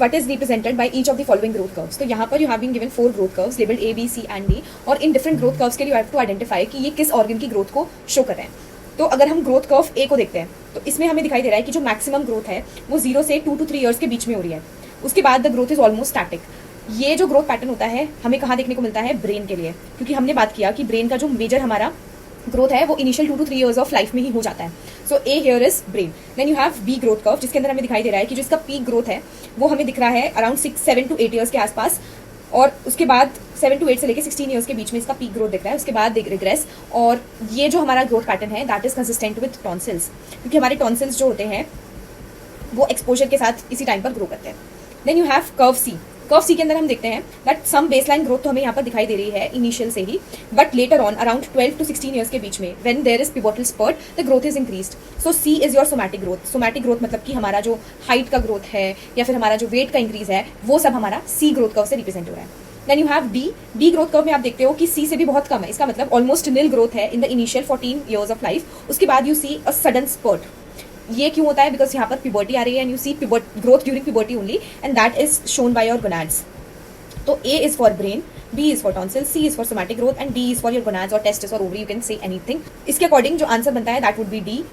what is represented by each of the following growth curves. तो यहाँ पर you have been given 4 growth curves labeled A, B, C and D, और इन different growth curves के लिए you have to identify कि ये किस organ की growth को show कर रहे हैं. तो अगर हम ग्रोथ कर्व ए को देखते हैं तो इसमें हमें दिखाई दे रहा है कि जो मैक्सिमम ग्रोथ है वो 0 से 2 to 3 ईयर्स के बीच में हो रही है. उसके बाद the growth is almost static. ये जो ग्रोथ पैटर्न होता है हमें कहाँ देखने को मिलता है? ब्रेन के लिए, क्योंकि हमने बात किया कि ब्रेन का जो मेजर हमारा ग्रोथ है वो initial 2 to 3 years of life में ही हो जाता है. So A here is brain. Then you have B growth curve, जिसके अंदर हमें दिखाई दे रहा है कि जो इसका पीक ग्रोथ है वो हमें दिख रहा है अराउंड 7 to 8 ईयर्स के आसपास, और उसके बाद 7 to 8 से लेकर 16 ईयर्स के बीच में इसका पीक ग्रोथ दिख रहा है. उसके बाद रिग्रेस. और ये जो हमारा ग्रोथ पैटर्न है that is consistent with tonsils, क्योंकि हमारे टॉन्सिल्स जो होते हैं वो एक्सपोजर के साथ इसी टाइम पर ग्रो करते हैं. Then you have curve C. Curve C के अंदर हम देखते हैं दैट सम बेसलाइन ग्रोथ तो हमें यहाँ पर दिखाई दे रही है इनिशियल से ही, but later on around 12 to 16 years के बीच में when there is pivotal spurt the growth is increased. So C is your somatic growth. Somatic growth मतलब कि हमारा जो हाइट का ग्रोथ है या फिर हमारा जो वेट का इंक्रीज है वो सब हमारा सी ग्रोथ कर्व से रिप्रेजेंट हो रहा है. Then you have D. D growth curve में आप देखते हो कि सी से भी बहुत कम है. इसका मतलब ऑलमोस्ट निल ग्रोथ है in the initial 14 years of life. उसके बाद you see a sudden spurt. ये क्यों होता है? बिकॉज यहाँ पर पिबर्टी आ रही है and you see growth during puberty only, and that is shown by your gonads. तो A is for brain, B is for tonsil, C is for somatic growth and D is for your gonads or testis or ovary, you can say anything. इसके according जो answer बनता है that would be D.